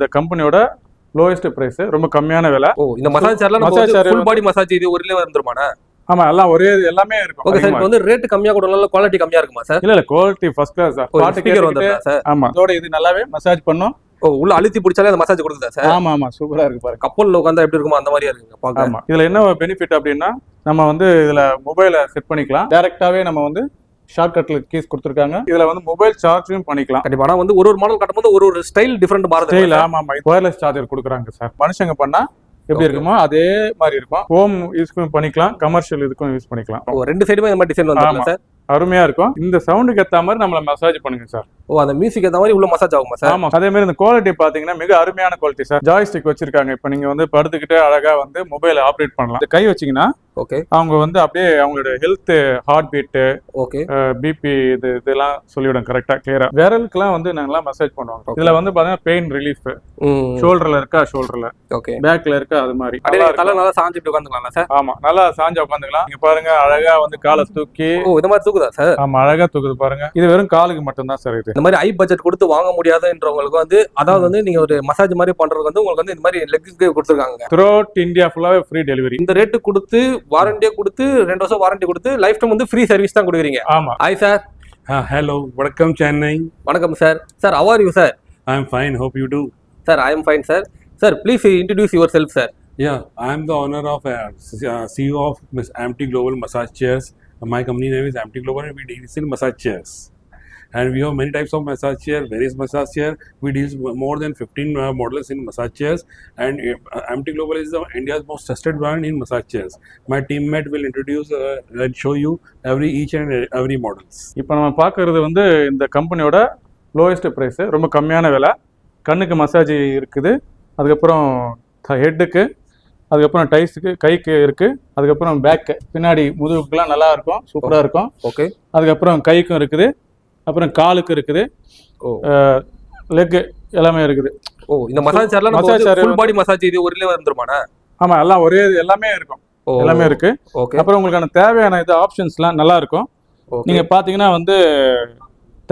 இந்த கம்பெனியோட lowest price, ரொம்ப கம்மியான விலை. இந்த மசாஜ் சேர்லாம் ஃபுல் பாடி மசாஜ் இது ஒரே வந்துருமாண்ணா? ஆமா, எல்லாம் ஒரே எல்லாமே இருக்கும். Okay sir. இப்போ வந்து ரேட் கம்மியா கூட நல்ல குவாலிட்டி கம்மியா இருக்குமா சார்? இல்ல குவாலிட்டி ஃபர்ஸ்ட் கிளாஸ் சார். பாட்டு ஸ்பீக்கர் வந்ததா சார்? ஆமா, அதோட இது நல்லாவே மசாஜ் பண்ணும். உள்ள அழுத்தி பிடிச்சாலே அந்த மசாஜ் கொடுக்குதா சார்? ஆமா ஆமா, சூப்பரா இருக்கு பாருங்க. கப்பல்ல உட்கார்ந்தா எப்படி இருக்குமோ அந்த மாதிரியா இருக்குங்க பாக்க. ஆமா, இதுல என்ன பெனிஃபிட் அப்படின்னா நம்ம வந்து இதுல மொபைலை செட் பண்ணிக்கலாம். டைரக்டாவே நம்ம வந்து ஷார்ட்கட்ல கீஸ் கொடுத்துருக்காங்க. இதுல வந்து மொபைல் சார்ஜும் பண்ணிக்கலாம். கண்டிப்பா. ஆனா வந்து ஒரு மாடல் கட்டும்போது ஒரு ஸ்டைல் டிஃபரெண்ட் மாறுது. ஸ்டைல் ஆமா ஆமா. வயர்லெஸ் சார்ஜர் கொடுக்குறாங்க சார். மனுஷங்க பண்ணா எப்படி இருக்குமோ அதே மாதிரி இருக்கும். ஹோம் யூஸ்க்கும் பண்ணிக்கலாம், கமர்ஷியல் இதுக்கும் யூஸ் பண்ணிக்கலாம். ரெண்டு சைடுமே இந்த மாதிரி டிசைன் வந்துருக்கா சார்? அருமையா இருக்கும். இந்த சவுண்டுக்கு ஏற்ற மாதிரி நம்மள மசாஜ் பண்ணுங்க சார். அந்த மியூசிக் ஏற்ற மாதிரி உள்ள மசாஜ் ஆகுமா சார்? ஆமா. அதே மாதிரி இந்த குவாலிட்டி பாத்தீங்கன்னா மிக அருமையான குவாலிட்டி சார். ஜாய்ஸ்டிக் வச்சிருக்காங்க. இப்ப நீங்க வந்து படுத்துக்கிட்டு அழகா வந்து மொபைல் ஆப்ரேட் பண்ணலாம். கை வச்சீங்கன்னா ஓகே, அவங்க வந்து அப்படியே அவங்களோட health, heart beat, okay, BP இதெல்லாம் சொல்லிவிடும் கரெக்டா கிளியரா. விரலுக்குலாம் வந்து நாங்கெல்லாம் மசாஜ் பண்ணுவோம். இதுல வந்து பாத்தீங்கன்னா பெயின் ரிலீஃப், ஷோல்டர்ல இருக்கா ஷோல்டர்ல, ஓகே, பேக்ல இருக்கா அது மாதிரி தலை நல்லா சாஞ்சிட்டு உட்காந்துக்கலாம் சார். ஆமா, நல்லா சாஞ்சா உட்காந்துக்கலாம். நீங்க பாருங்க அழகா வந்து காலை தூக்கி. இந்த மாதிரி தூக்குதா சார்? ஆமா, அழகா தூக்குது பாருங்க. இது வெறும் காலுக்கு மட்டும் தான் சார். இது இந்த மாதிரி ஹை பட்ஜெட் கொடுத்து வாங்க முடியாதுன்றவங்களுக்கு வந்து, அதாவது வந்து நீங்க ஒரு மசாஜ் மாதிரி பண்றதுக்கு வந்து உங்களுக்கு வந்து இந்த மாதிரி லெக்குக்கு கொடுத்துருக்காங்க. த்ரூ அவுட் இந்தியா ஃபுல்லாவே ஃப்ரீ டெலிவரி. இந்த ரேட்டு கொடுத்து வாரண்டியே கொடுத்து 2 வருஷம் வாரண்டி கொடுத்து லைஃப் டைம் வந்து ஃப்ரீ சர்வீஸ் தான் கொடுக்குறீங்க. ஆமா. Hi sir. Hello, welcome Chennai. வணக்கம் sir. Sir, how are you sir? I am fine, hope you do. Sir, I am fine sir. Sir, please introduce yourself sir. Yeah, I am the owner of CEO of Amty Global Massage Chairs. My company name is Amty Global and we deal in massage chairs. And we have many types of massage chair, various massage chair. We deal more than 15 models in massage chairs. And Amty Global is India's most trusted brand in massage chairs. My teammate will introduce and show you each and every models. இப்போ நம்ம பார்க்கறது வந்து இந்த கம்பெனியோட lowest price, ரொம்ப கம்மியான விலை. கண்ணுக்கு மசாஜ் இருக்குது, அதுக்கப்புறம் ஹெட்டுக்கு, அதுக்கப்புறம் டைஸுக்கு, கைக்கு இருக்கு, அதுக்கப்புறம் பேக்கு, பின்னாடி முதுகுக்குலாம் நல்லா இருக்கும், சூப்பராக இருக்கும். ஓகே. அதுக்கப்புறம் கைக்கும் இருக்குது, அப்புறம் காலுக்கு இருக்குது, லெக் எல்லாமே இருக்குது. இந்த மசாஜ் சேர்லாம் ஃபுல் பாடி மசாஜ் இது ஒரே வந்துருமாண்ணா? ஆமா, எல்லாம் ஒரே எல்லாமே இருக்கும், எல்லாமே இருக்கு. அப்புறம் உங்களுக்கான தேவையான இது ஆப்ஷன்ஸ்லாம் நல்லா இருக்கும். நீங்க பாத்தீங்கன்னா வந்து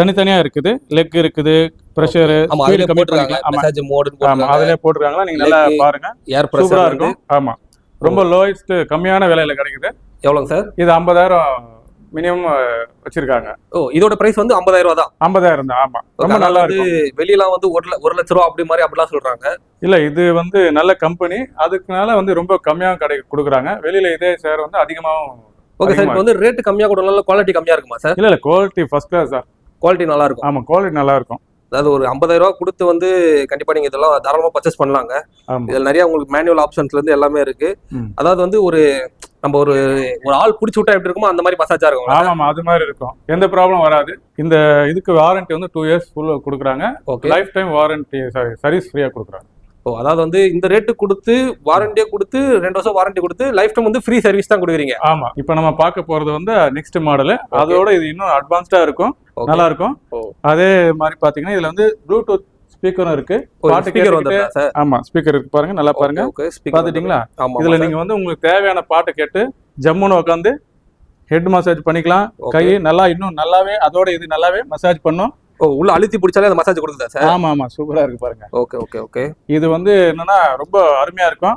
தனித்தனியா இருக்குது, லெக் இருக்குது, பிரஷர், ஸ்பீட் கம்மி பண்ணிக்கலாம். மசாஜ் மோட் அதிலே போட்டுருக்காங்களா, நீங்க நல்லா பாருங்க, சூப்பரா இருக்கும். ஆமா, ரொம்ப லோயஸ்ட் கம்மியான விலையில கிடைக்குது. எவ்வளவுங்க சார் இது? 50,000 மினிமம் வச்சிருக்காங்க. இதோட பிரைஸ் வந்து 50,000 தான். 50,000 தான். ஆமா, ரொம்ப நல்லா இருக்கு. வெளியெல்லாம் வந்து 1 லட்ச ரூபா அப்படிலாம் சொல்றாங்க. இல்ல, இது வந்து நல்ல கம்பெனி, அதுக்குனால வந்து ரொம்ப கம்மியா கொடுக்குறாங்க. வெளியில இதே சேர் வந்து அதிகமாவும். Okay sir. இப்போ வந்து ரேட் கம்மியா கூட நல்ல குவாலிட்டி கம்மியா இருக்குமா சார்? இல்ல quality first class sir. Quality நல்லா இருக்கும். ஆமா, குவாலிட்டி நல்லா இருக்கும். அதாவது ஒரு 50,000 ரூபா கொடுத்து வந்து கண்டிப்பா நீங்க இதெல்லாம் தாராளமா பர்ச்சேஸ் பண்ணலாங்க. இதுல நிறைய உங்களுக்கு மேனுவல் ஆப்ஷன்ஸ்ல இருந்து எல்லாமே இருக்கு. அதாவது வந்து நம்ம ஒரு ஆள் பிடிச்சி விட்டா எப்படி இருக்குமோ அந்த மாதிரி மசாஜா இருக்கும். ஆமா, அது மாதிரி இருக்கும், எந்த ப்ராப்ளம் வராது. இந்த இதுக்கு வாரண்டி வந்து 2 இயர்ஸ் ஃபுல் கொடுக்குறாங்க. லைஃப் டைம் வாரண்டி, சர்வீஸ் ஃப்ரீயா கொடுக்குறாங்க. அதாவது வந்து இந்த ரேட்டு கொடுத்து வாரண்டியே கொடுத்து 2 வருஷம் வாரண்டி கொடுத்து லைஃப் டைம் வந்து ஃப்ரீ சர்வீஸ் தான் கொடுக்குறீங்க. ஆமா. இப்போ நம்ம பார்க்க போறது வந்து நெக்ஸ்ட் மாடல். அதோட இது இன்னும் அட்வான்ஸ்டா இருக்கும், நல்லா இருக்கும். அதே மாதிரி பாத்தீங்கன்னா இதுல வந்து ப்ளூடூத் ஸ்பீக்கரும் இருக்கு. பாட்டு ஸ்பீக்கர் வந்து சார். ஆமா, ஸ்பீக்கர் இருக்கு பாருங்க, நல்லா பாருங்க. பாத்துட்டீங்களா? இதுல நீங்க வந்து உங்களுக்கு தேவையான பாட்டு கேட்டு ஜம்முன்னு உட்காந்து ஹெட் மசாஜ் பண்ணிக்கலாம். கை நல்லா இன்னும் நல்லாவே அதோட இது நல்லாவே மசாஜ் பண்ணும். உள்ள அழுத்தி பிடிச்சாலே அந்த மசாஜ் கொடுக்குதா சார்? ஆமா ஆமா, சூப்பரா இருக்கு பாருங்க. Okay okay okay. இது வந்து என்னன்னா ரொம்ப அருமையா இருக்கும்.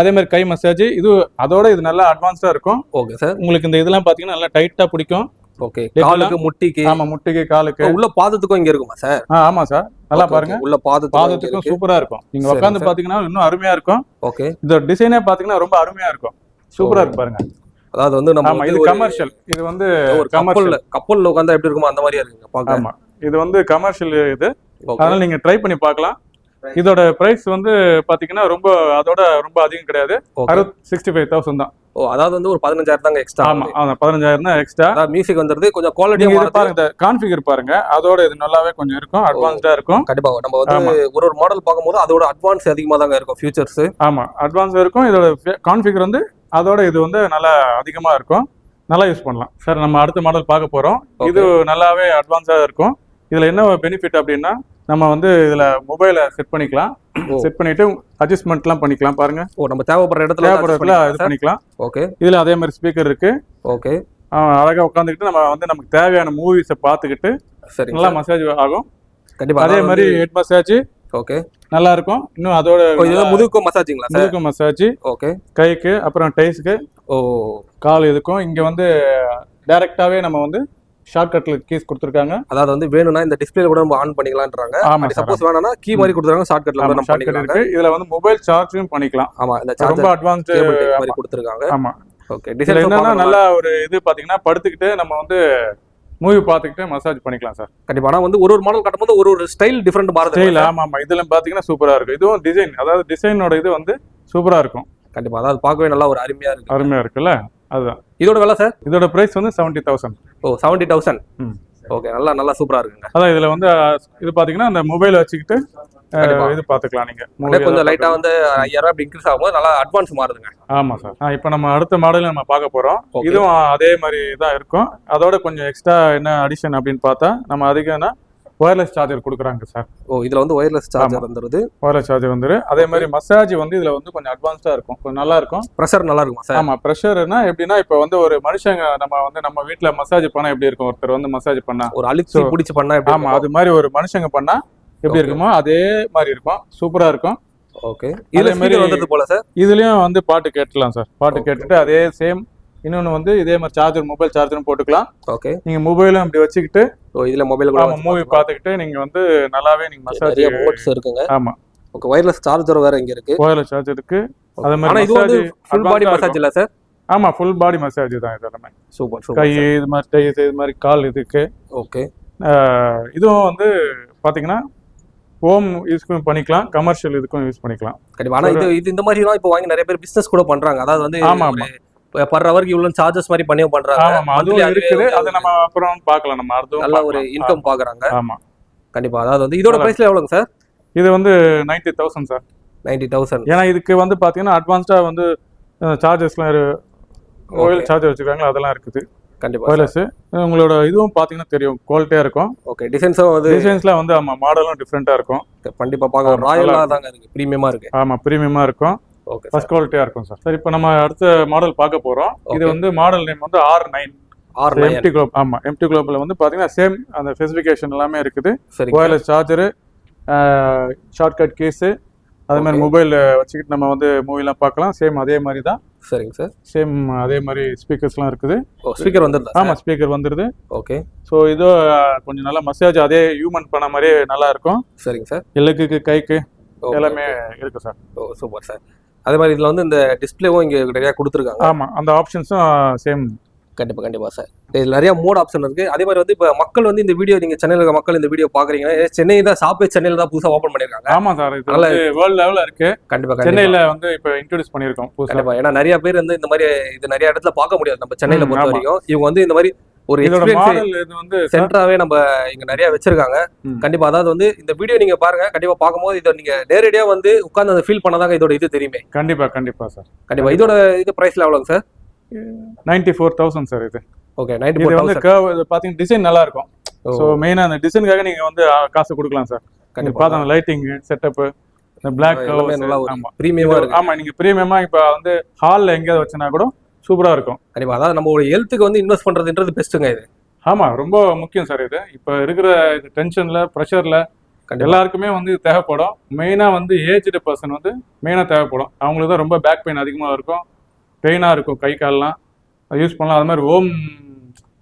அதே மாதிரி கை மசாஜ் இது அதோட இது நல்லா அட்வான்ஸ்டா இருக்கும். Okay sir. உங்களுக்கு இந்த இதெல்லாம் பாத்தீங்கன்னா நல்லா டைட்டா பிடிக்கும். ஓகே. காலுக்கு, முட்டிக்கு. ஆமா, முட்டிக்கு, காலுக்கு. உள்ள பாதத்துக்கும் இங்க இருக்குமா சார்? ஆமா சார், நல்லா பாருங்க. உள்ள பாதத்துக்கும் சூப்பரா இருக்கும். நீங்க உட்கார்ந்து பாத்தீங்கன்னா இன்னும் அருமையா இருக்கும். ஓகே. இந்த டிசைனே பாத்தீங்கன்னா ரொம்ப அருமையா இருக்கும், சூப்பரா இருக்கு பாருங்க. அதாவது வந்து நம்ம இது கமர்ஷியல், இது வந்து ஒரு கப்பல்ல உட்கார்ந்தா எப்படி இருக்குமோ அந்த மாதிரியா இருக்குங்க பாக்க. ஆமா, இது வந்து கமர்ஷியல் இது, அதனால நீங்க ட்ரை பண்ணி பார்க்கலாம். இதோட பிரைஸ் வந்து பாத்தீங்கன்னா ரொம்ப அதோட ரொம்ப அதிகம் கிடையாது, 65,000 தான். அதாவது வந்து ஒரு 15,000 தாங்க எக்ஸ்ட்ரா. ஆமா, 15,000 தான் எக்ஸ்ட்ரா. மியூசிக் வந்துருது, கொஞ்சம் குவாலிட்டி பாருங்க. இந்த கான்ஃபிகர் பாருங்க, அதோட இது நல்லாவே கொஞ்சம் இருக்கும், அட்வான்ஸ்டா இருக்கும். கண்டிப்பா நம்ம வந்து ஒரு மாடல் பார்க்கும்போது அதோட அட்வான்ஸ் அதிகமா தாங்க இருக்கும், ஃபியூச்சர்ஸ். ஆமா, அட்வான்ஸ் இருக்கும். இதோட கான்ஃபிகர் வந்து அதோட இது வந்து நல்லா அதிகமா இருக்கும், நல்லா யூஸ் பண்ணலாம் சார். நம்ம அடுத்த மாடல் பார்க்க போறோம். இது நல்லாவே அட்வான்ஸா இருக்கும். இதுல என்ன பெனிஃபிட் அப்படின்னா நம்ம வந்து இதுல மொபைலை செட் பண்ணிக்கலாம். செட் பண்ணிட்டு அட்ஜஸ்ட்மெண்ட்லாம் பண்ணிக்கலாம் பாருங்க. நம்ம தேவைப்படுற இடத்துல இது பண்ணிக்கலாம். ஓகே. இதுல அதே மாதிரி ஸ்பீக்கர் இருக்கு. ஓகே. அழகா உட்காந்துக்கிட்டு நம்ம வந்து நமக்கு தேவையான மூவிஸை பார்த்துக்கிட்டு நல்லா மசாஜ் ஆகும். கண்டிப்பா. அதே மாதிரி ஹெட் மசாஜ், ஓகே, நல்லா இருக்கும். இன்னும் அதோட இதெல்லாம் முதுகுக்கும் மசாஜிங்களா சார்? முதுகு மசாஜ், ஓகே, கைக்கு, அப்புறம் டைஸ்க்கு, ஓ கால் இதுக்கும். இங்க வந்து டைரக்டாவே நம்ம வந்து ஷார்ட்கட்ல கீஸ் கொடுத்துருக்காங்க. அதாவது வந்து வேணும்னா இந்த டிஸ்பிளேல கூட நம்ம ஆன் பண்ணிக்கலாம்ன்றாங்க. ஆமா, சப்போஸ் வேணும்னா கீ மாதிரி கொடுத்துருக்காங்க, ஷார்ட்கட்ல கூட நம்ம ஷார்ட்கட் பண்ணிக்கலாம். இருக்கு. இதுல வந்து மொபைல் சார்ஜும் பண்ணிக்கலாம். ஆமா, இந்த ரொம்ப சார்ஜர் அட்வான்ஸ்ட் கேபிள் டைப் மாதிரி கொடுத்துருக்காங்க. ஆமா. ஓகே, இதுல டிசைன் என்னன்னா நல்லா ஒரு இது பாத்தீங்கன்னா படுத்துக்கிட்டு நம்ம வந்து மூவி பார்த்துக்கிட்டு மசாஜ் பண்ணிக்கலாம் சார். கண்டிப்பா. ஆனா வந்து ஒரு மாடல் கட்டும்போது ஒரு ஸ்டைல் டிஃபரெண்ட் மாறுது. ஸ்டைல் ஆமா ஆமா. இதுல பாத்தீங்கன்னா சூப்பரா இருக்கும். இதுவும் டிசைன், அதாவது டிசைனோட இது வந்து சூப்பரா இருக்கும். கண்டிப்பா. அதாவது பார்க்கவே நல்லா ஒரு அருமையா இருக்கு. அருமையா இருக்குல்ல, அதுதான். இதோட விலை சார்? இதோட பிரைஸ் வந்து 70,000. ஓ 70,000. ஓகே, நல்லா சூப்பரா இருக்குங்க. அதான் இதுல வந்து இது பாத்தீங்கன்னா அந்த மொபைல் வச்சுக்கிட்டு இது பாத்துக்கலாம் நீங்க. கொஞ்சம் லைட்டா வந்து 5000 அப்படி இன்க்ரீஸ் ஆகும்போது நல்லா அட்வான்ஸ் மாறுதுங்க. ஆமா சார். இப்போ நம்ம அடுத்த மாடல் நம்ம பார்க்க போறோம். இதுவும் அதே மாதிரி தான் இருக்கும். அதோட கொஞ்சம் எக்ஸ்ட்ரா என்ன அடிஷன் அப்படின்னு பார்த்தா நம்ம அதிகம்னா ஒயர்லெஸ் சார்ஜர் கொடுக்குறாங்க சார். ஓ இதுல வந்து ஒயர்லெஸ் சார்ஜர் வந்துருது. ஒயர்லெஸ் சார்ஜர் வந்துரு. அதே மாதிரி மசாஜ் வந்து இதுல வந்து கொஞ்சம் அட்வான்ஸ்டா இருக்கும், கொஞ்சம் நல்லா இருக்கும். ப்ரெஷர் நல்லா இருக்குமா சார்? ஆமா, ப்ரெஷர்னா எப்படின்னா இப்போ வந்து ஒரு மனுஷங்க நம்ம வீட்ல மசாஜ் பண்ணா எப்படி இருக்கும், ஒருத்தர் வந்து மசாஜ் பண்ணா ஒரு அழுத்தி பிடிச்சி பண்ணா எப்படி? ஆமா, அது மாதிரி ஒரு மனுஷங்க பண்ணா எப்படி இருக்குமோ அதே மாதிரி இருக்கும். சூப்பரா இருக்கும். ஓகே, இதே மாதிரி வந்தது போல சார். இதுலயும் வந்து பாட்டு கேட்கலாம் சார். பாட்டு கேட்டுட்டு அதே சேம் இன்னொன்னு வந்து இதே மாதிரி சார்ஜர், மொபைல் சார்ஜரும் போட்டுக்கலாம். ஓகே, நீங்க மொபைலும் அப்படி வச்சுக்கிட்டு இதுல மொபைல் கூட மூவி பார்த்துக்கிட்டு நீங்க வந்து நல்லாவே நீங்க மசாஜ். நிறைய மோட்ஸ் இருக்குங்க. ஆமா, ஓகே. ஒயர்லெஸ் சார்ஜர் வேற இங்க இருக்கு. ஒயர்லெஸ் சார்ஜர் இருக்கு. அதே மாதிரி ஆனா இது வந்து ஃபுல் பாடி மசாஜ் இல்ல சார்? ஆமா, ஃபுல் பாடி மசாஜ் தான் இது எல்லாமே. Super super. கை இது மாதிரி, கை இது மாதிரி, கால் இதுக்கு. ஓகே, இதுவும் வந்து பாத்தீங்கன்னா ஹோம் யூஸ்க்கும் பண்ணிக்கலாம், கமர்ஷியல் இதுக்கும் யூஸ் பண்ணிக்கலாம். கண்டிப்பா. ஆனா இது இந்த மாதிரி எல்லாம் இப்போ வாங்கி நிறைய பேர் பிசினஸ் கூட பண்றாங்க. அதாவது வந்து ஆமா பர் ஹவருக்கு இவ்வளவு சார்ஜஸ் மாதிரி பண்ணி பண்றாங்க. ஆமா, அதுவும் இருக்குது. அதை நம்ம அப்புறம் பார்க்கலாம். நம்ம அடுத்து நல்ல ஒரு இன்கம் பாக்குறாங்க. ஆமா, கண்டிப்பா. அதாவது வந்து இதோட பிரைஸ்ல எவ்வளவுங்க சார்? இது வந்து 90,000 சார். 90,000. ஏன்னா இதுக்கு வந்து பாத்தீங்கன்னா அட்வான்ஸ்டா வந்து சார்ஜஸ்லாம் ஓயில் சார்ஜர் வச்சிருக்காங்க, அதெல்லாம் இருக்குது. கண்டிப்பா. ஒயர்லெஸ் உங்களோட இதுவும் பாத்தீங்கன்னா தெரியும், குவாலிட்டியா இருக்கும். ஓகே, டிசைன்ஸும் வந்து டிசைன்ஸ்லாம் வந்து ஆமா மாடலும் டிஃபரெண்டா இருக்கும். கண்டிப்பா பார்க்க ராயலா தாங்க இருக்கு, பிரீமியமா இருக்கு. ஆமா, பிரீமியமா இருக்கும். ஓகே, ஃபர்ஸ்ட் குவாலிட்டியா இருக்கும் சார். சரி, இப்போ நம்ம அடுத்த மாடல் பார்க்க போறோம். இது வந்து மாடல் நேம் வந்து R9 எம்டி குளோப். ஆமா, எம்டி குளோப்ல வந்து பாத்தீங்கன்னா சேம் அந்த ஸ்பெசிஃபிகேஷன் எல்லாமே இருக்குது. ஒயர்லெஸ் சார்ஜர், ஷார்ட்கட் கீஸ், அதே மாதிரி மொபைல் வச்சுக்கிட்டு நம்ம வந்து மூவிலாம் பார்க்கலாம். சேம் அதே மாதிரி தான். சரிங்க சார். சேம் அதே மாதிரி ஸ்பீக்கர்ஸ்லாம் இருக்குது. ஸ்பீக்கர் வந்துருதா? ஆமா, ஸ்பீக்கர் வந்துருது. ஓகே. ஸோ இதோ கொஞ்சம் நல்லா மசாஜ் அதே ஹியூமன் பண்ண மாதிரியே நல்லா இருக்கும். சரிங்க சார். எல்லுக்கு, கைக்கு எல்லாமே இருக்கு சார். ஓ சூப்பர் சார். அதே மாதிரி இதுல வந்து இந்த டிஸ்பிளேவும் இங்க நிறைய கொடுத்துருக்காங்க. ஆமா, அந்த ஆப்ஷன்ஸும் சேம். கண்டிப்பா கண்டிப்பா சார். இதுல நிறைய மோட் ஆப்ஷன் இருக்கு. அதே மாதிரி வந்து இப்ப மக்கள் வந்து இந்த வீடியோ, நீங்க சென்னையில இருக்க மக்கள் இந்த வீடியோ பாக்குறீங்கன்னா, சென்னை தான் ஷாப்பே சென்னையில தான் புதுசா ஓபன் பண்ணிருக்காங்க. ஆமா சார், இது வந்து வேர்ல்ட் லெவல்ல இருக்கு. கண்டிப்பா சென்னையில வந்து இப்ப இன்ட்ரோ듀ஸ் பண்ணிருக்கோம் புதுசா. கண்டிப்பா. ஏன்னா நிறைய பேர் வந்து இந்த மாதிரி இது நிறைய இடத்துல பார்க்க முடியாது நம்ம சென்னையில பொறுத்த வரைக்கும். இவங்க வந்து இந்த மாதிரி ஒரு எக்ஸ்பீரியன்ஸ் இது வந்து சென்டராவே நம்ம இங்க நிறைய வச்சிருக்காங்க. கண்டிப்பா. அதாவது வந்து இந்த வீடியோ நீங்க பாருங்க, கண்டிப்பா பார்க்கும்போது இதை நீங்க நேரடியா வந்து உட்கார்ந்து அந்த ஃபீல் பண்ணாதாங்க இதோட இது தெரியுமே. கண்டிப்பா கண்டிப்பா சார். கண்டிப்பா. இதோட இது பிரைஸ்ல எவ்வளவுங்க சார்? 94,000 சார். இது ஓகே, இது வந்து கர்வ் பாத்தீங்கன்னா டிசைன் நல்லா இருக்கும். சோ மெயினா அந்த டிசைனுக்காக நீங்க வந்து காசு கொடுக்கலாம் சார். கண்டிப்பா. பார்த்தா அந்த லைட்டிங் செட்டப், இந்த பிளாக் கர்வ்ஸ் நல்லா ஆமா பிரீமியமா இருக்கு. ஆமா, நீங்க பிரீமியமா இப்ப வந்து ஹால்ல எங்கயாவது வச்சனா கூட சூப்பரா இருக்கும். கண்டிப்பா. அதாவது நம்ம ஒரு ஹெல்த்துக்கு வந்து இன்வெஸ்ட் பண்றதுன்றது பெஸ்ட்டுங்க இது. ஆமா, ரொம்ப முக்கியம் சார். இது இப்ப இருக்கிற இது டென்ஷன்ல, ப்ரெஷர்ல எல்லாருக்குமே வந்து இது தேவைப்படும். மெயினா வந்து ஏஜ்டு பர்சன் வந்து மெயினா தேவைப்படும். அவங்களுக்கு தான் ரொம்ப பேக் பெயின் அதிகமா இருக்கும், பெயினா இருக்கும், கை கால்லாம் யூஸ் பண்ணலாம். அது மாதிரி ஹோம்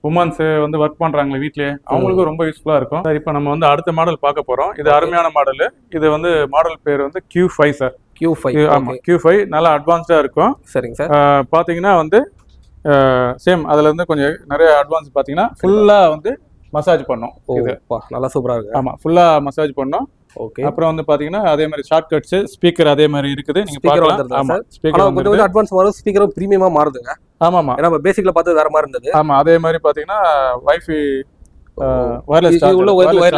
உமன்ஸ் வந்து ஒர்க் பண்றாங்களே வீட்லயே, அவங்களுக்கும் ரொம்ப யூஸ்ஃபுல்லா இருக்கும் சார். இப்போ நம்ம வந்து அடுத்த மாடல் பார்க்க போறோம். இது அருமையான மாடல். இது வந்து மாடல் பேர் வந்து Q5 சார். Q5. ஆமா, Q5 நல்லா அட்வான்ஸ்டா இருக்கும். சரிங்க சார். பாத்தீங்கன்னா வந்து சேம் அதுல இருந்து கொஞ்சம் நிறைய அட்வான்ஸ். பாத்தீங்கன்னா ஃபுல்லா வந்து மசாஜ் பண்ணும். இது நல்லா சூப்பரா இருக்கு. ஆமா, ஃபுல்லா மசாஜ் பண்ணும். ஓகே. அப்புறம் வந்து பாத்தீங்கன்னா அதே மாதிரி ஷார்ட்கட்ஸ், ஸ்பீக்கர் அதே மாதிரி இருக்குது. நீங்க பார்க்கலாம். ஆமா, ஸ்பீக்கர் கொஞ்சம் அட்வான்ஸ் வரும். ஸ்பீக்கரும் பிரீமியமா மாறுதுங்க. ஆமாமா, நம்ம பேசிக்ல பார்த்தது வேற மாதிரி இருந்தது. ஆமா, அதே மாதிரி பாத்தீங்கன்னா வைஃபை வயர்லெஸ்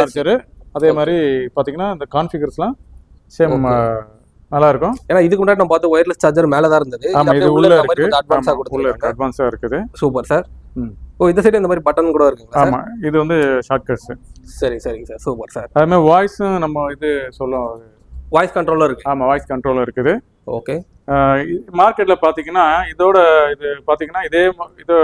சார்ஜர், அதே மாதிரி பாத்தீங்கன்னா இந்த கான்ஃபிகர்ஸ்லாம் சேம் நல்லா இருக்கும். ஏன்னா இதுக்கு முன்னாடி நம்ம பார்த்த வயர்லெஸ் சார்ஜர் மேல தான் இருந்தது. ஆமா, இது உள்ள இருக்கு. அட்வான்ஸா கொடுத்துருக்காங்க. அட்வான்ஸா இருக்குது. Super sir. ஓ இந்த சைடு இந்த மாதிரி பட்டன் கூட இருக்குங்க. ஆமா, இது வந்து ஷார்ட்கட்ஸ். சரிங்க சார். Super sir. அதே மாதிரி வாய்ஸும் நம்ம இது சொல்லுவோம், வாய்ஸ் கண்ட்ரோலர் இருக்கு. ஆமா, வாய்ஸ் கண்ட்ரோலர் இருக்குது. ஓகே. மார்க்கெட்ல பாத்தீங்கன்னா இதோட இது பாத்தீங்கன்னா இதே இது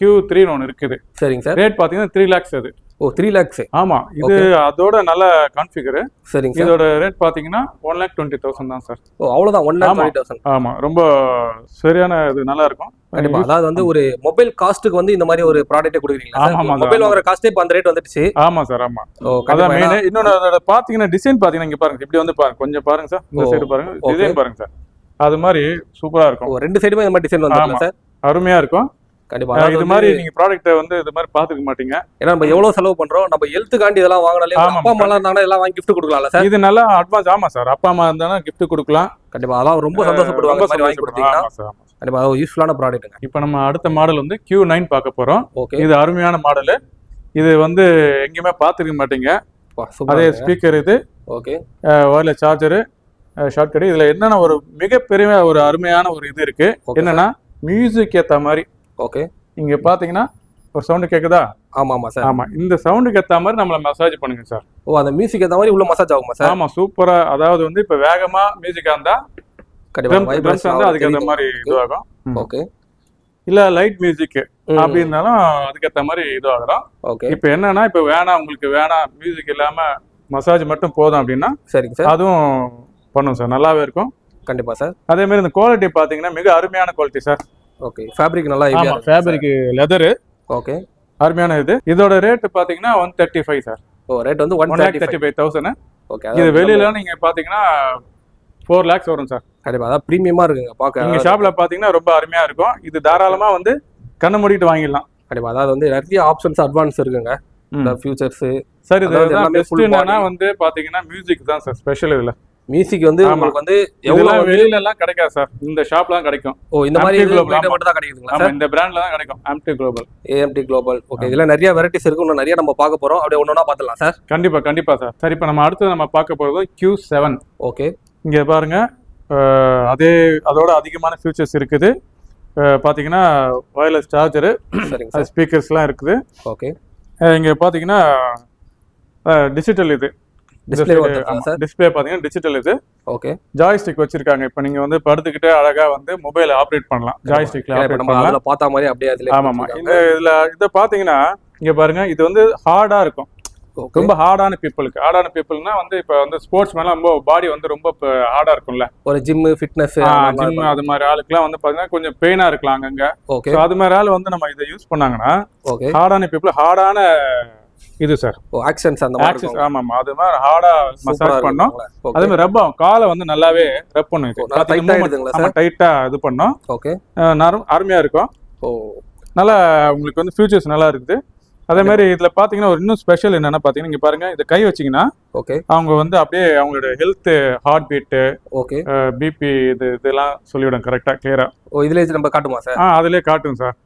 Q3 ஒன்று இருக்குது. சரிங்க சார். ரேட் பார்த்தீங்கன்னா 3 lakhs அது. ஓ 3 lakhs. ஆமா, இது அதோட நல்ல கான்ஃபிகர். சரிங்க சார். இதோட ரேட் பார்த்தீங்கன்னா 1,20,000 தான் சார். ஓ அவ்வளவுதான் 1,20,000. ஆமா, ரொம்ப சரியான இது நல்லா இருக்கும். கண்டிப்பா. அதாவது வந்து ஒரு மொபைல் காஸ்ட்டுக்கு வந்து இந்த மாதிரி ஒரு ப்ராடக்ட்டே கொடுக்குறீங்களா சார்? ஆமா, மொபைல் வாங்குற காஸ்ட்டே இப்போ அந்த ரேட் வந்துடுச்சு. ஆமா சார், ஆமா. ஓ அதான் மெயின். இன்னொன்று அதோட பார்த்தீங்கன்னா டிசைன் பார்த்தீங்கன்னா இங்க பாருங்க, இப்படி வந்து பாருங்க, கொஞ்சம் பாருங்க சார், இந்த சைடு பாருங்க, டிசைன் பாருங்க சார், அது மாதிரி சூப்பரா இருக்கும். ஓ ரெண்டு சைடுமே இந்த மாதிரி டிசைன் வந்துருக்குங்க சார். அருமையா இருக்கும். கண்டிப்பா. இது மாதிரி நீங்க ப்ராடக்ட்டை வந்து இது மாதிரி பாத்துக்க மாட்டீங்க. ஏன்னா நம்ம எவ்வளவு செலவு பண்றோம், நம்ம ஹெல்த்துக்காண்டி இதெல்லாம் வாங்கினாலே அப்பா அம்மா எல்லாம் இருந்தாங்கன்னா எல்லாம் வாங்கி கிஃப்ட் கொடுக்கலாம்ல சார்? இது நல்லா அட்வான்ஸ். ஆமா சார், அப்பா அம்மா இருந்தானா கிஃப்ட் கொடுக்கலாம். கண்டிப்பா, அதான் ரொம்ப சந்தோஷப்படுவாங்க மாதிரி வாங்கி கொடுத்தீங்கன்னா. கண்டிப்பா, அது யூஸ்ஃபுல்லான ப்ராடக்ட்டுங்க. இப்போ நம்ம அடுத்த மாடல் வந்து Q9 பார்க்க போறோம். ஓகே. இது அருமையான மாடல். இது வந்து எங்கேயுமே பார்த்துருக்க மாட்டீங்க. அதே ஸ்பீக்கர் இது. Okay. Wireless charger, short cut. இதுல என்னன்னா ஒரு மிகப்பெரிய ஒரு அருமையான ஒரு இது இருக்கு. என்னன்னா மியூசிக் ஏத்த மாதிரி. ஓகே. இங்க பாத்தீங்கன்னா ஒரு சவுண்ட் கேக்குதா? ஆமா ஆமா சார். ஆமா, இந்த சவுண்டுக்கு ஏத்த மாதிரி நம்மள மசாஜ் பண்ணுங்க சார். ஓ அந்த மியூசிக் ஏத்த மாதிரி உள்ள மசாஜ் ஆகுமா சார்? ஆமா, சூப்பரா. அதாவது வந்து இப்ப வேகமா மியூசிக்கா இருந்தா ட்ரம்ஸ் வந்து அதுக்கு ஏத்த மாதிரி இதுவாகும். ஓகே. இல்ல லைட் மியூசிக் அப்படி இருந்தாலும் அதுக்கு ஏத்த மாதிரி இதுவாகும். ஓகே. இப்ப என்னன்னா, இப்ப உங்களுக்கு வேணாம் மியூசிக் இல்லாம மசாஜ் மட்டும் போதும் அப்படின்னா சரிங்க சார், அதுவும் பண்ணும் சார், நல்லாவே இருக்கும். கண்டிப்பா சார். அதே மாதிரி இந்த குவாலிட்டி பாத்தீங்கன்னா மிக அருமையான குவாலிட்டி சார். ஓகே. ஃபேப்ரிக் நல்லா ஹெவியா இருக்கு. Fabric leather. ஓகே. அருமையான இது. இதோட ரேட் பாத்தீங்கன்னா 135 சார். ஓ ரேட் வந்து 1,35,000. ஓகே. இது வெளியில நீங்க பாத்தீங்கன்னா 4 lakhs வரும் சார். கண்டிப்பா, அதான் பிரீமியமா இருக்குங்க பாக்க. நீங்க ஷாப்ல பாத்தீங்கன்னா ரொம்ப அருமையா இருக்கும். இது தாராளமா வந்து கண்ணு மூடிட்டு வாங்கிடலாம். கண்டிப்பா, அதாவது வந்து நிறைய ஆப்ஷன்ஸ் அட்வான்ஸ் இருக்குங்க. இந்த ஃபியூச்சர்ஸ் சார். இது பெஸ்ட் என்னன்னா வந்து பாத்தீங்கன்னா மியூசிக் தான் சார் ஸ்பெஷல். இதுல மியூசிக் வந்து உங்களுக்கு வந்து எவ்வளவு வெளியில எல்லாம் கிடைக்காது சார், இந்த ஷாப்ல தான் கிடைக்கும். ஓ இந்த மாதிரி மட்டும் தான் கிடைக்குதுங்களா சார்? இந்த பிராண்ட்ல தான் கிடைக்கும். AMT Global. AMT Global. Okay. இதுல நிறைய வெரைட்டிஸ் இருக்கு, இன்னும் நிறைய நம்ம பார்க்க போறோம். அப்படியே ஒண்ணா பார்த்தலாம் சார். கண்டிப்பா சார். சரி, இப்போ நம்ம அடுத்து நம்ம பார்க்க போறது Q7. ஓகே. இங்க பாருங்க, அதோட அதிகமான ஃபீச்சர்ஸ் இருக்குது. பாத்தீங்கன்னா வயர்லெஸ் சார்ஜரு, சரிங்க, ஸ்பீக்கர்ஸ்லாம் இருக்குது. ஓகே. இங்க பாத்தீங்கன்னா டிஜிட்டல் இது டிஸ்ப்ளே சார். டிஸ்ப்ளே பாத்தீங்கன்னா டிஜிட்டல் இது. ஓகே. ஜாய்ஸ்டிக் வச்சிருக்காங்க. இப்போ நீங்க வந்து படுத்துக்கிட்டே அழகா வந்து மொபைல் ஆப்ரேட் பண்ணலாம். ஜாய்ஸ்டிக்ல ஆப்ரேட் பண்ணலாம். நம்ம பார்த்த மாதிரி அப்படியே அதுல. ஆமாமா. இத பாத்தீங்கன்னா இங்க பாருங்க, இது வந்து ஹார்டா இருக்கும். ரொம்ப ஹார்டான பீப்புள்னா வந்து இப்ப வந்து ஸ்போர்ட்ஸ் மேல ரொம்ப பாடி வந்து ரொம்ப ஹார்டா இருக்கும்ல, ஒரு ஜிம் ஃபிட்னஸ் அது மாதிரி ஆளுக்குலாம் வந்து பாத்தீங்கன்னா கொஞ்சம் பெயினா இருக்கலாம் அங்கங்க. ஓகே. அது மாதிரி ஆள் வந்து நம்ம இதை யூஸ் பண்ணாங்கன்னா ஓகே, ஹார்டான பீப்புள், ஹார்டான இது சார். ஆக்ஷன்ஸ் அந்த மாதிரி. ஆமாமா, அது மாதிரி ஹார்டா மசாஜ் பண்ணோம். அதே மாதிரி ரப் ஆகும், காலை வந்து நல்லாவே ரப் பண்ணும். இது டைட்டா இது பண்ணோம். ஓகே. அருமையா இருக்கும். ஓ நல்லா உங்களுக்கு வந்து ஃபியூச்சர்ஸ் நல்லா இருக்குது. அதே மாதிரி இதுல பாத்தீங்கன்னா ஒரு இன்னும் ஸ்பெஷல் என்னன்னா பாத்தீங்கன்னா, இங்க பாருங்க, இதை கை வச்சீங்கன்னா ஓகே, அவங்க வந்து அப்படியே அவங்களோட health, heart beat, okay, BP இதெல்லாம் சொல்லிவிடும் கரெக்டா கிளியரா. ஓ இதுல நம்ம காட்டுமா சார்? அதுலயே காட்டும் சார்.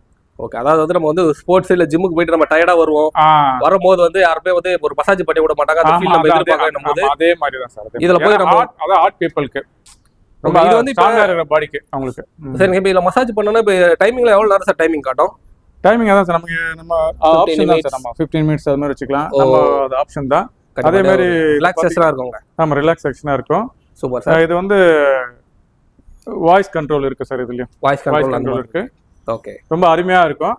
ஓகே. அதாவது வந்து நம்ம வந்து ஸ்போர்ட்ஸ் இல்ல ஜிம்முக்கு போயிட்டு நம்ம டயர்டா வருவோம், வரும்போது வந்து யாருமே வந்து ஒரு மசாஜ் பண்ணி விட மாட்டாங்க. அந்த ஃபீல் நம்ம எதிர்பார்க்கணும் போது அதே மாதிரி தான் சார். இதுல போய் நம்ம அத ஹார்ட் பீப்பிள்க்கு ரொம்ப இது வந்து ஸ்ட்ராங்கா இருக்கிற பாடிக்கு அவங்களுக்கு. சரிங்க. இப்போ இதுல மசாஜ் பண்ணனும். இப்போ டைமிங்ல எவ்வளவு நேரம் சார் டைமிங் காட்டும்? டைமிங் அதான் சார், நமக்கு நம்ம ஆப்ஷன் தான் சார். நம்ம 15 மினிட்ஸ் அது மாதிரி வச்சுக்கலாம். நம்ம அது ஆப்ஷன் தான். அதே மாதிரி ரிலாக்ஸேஷனா இருக்குங்க. ஆமா, ரிலாக்ஸேஷனா இருக்கும். Super sir. இது வந்து வாய்ஸ் கண்ட்ரோல் இருக்கு சார். இதுலயும் வாய்ஸ் கண்ட்ரோல் இருக்கு. ஓகே. ரொம்ப அருமையா இருக்கும்.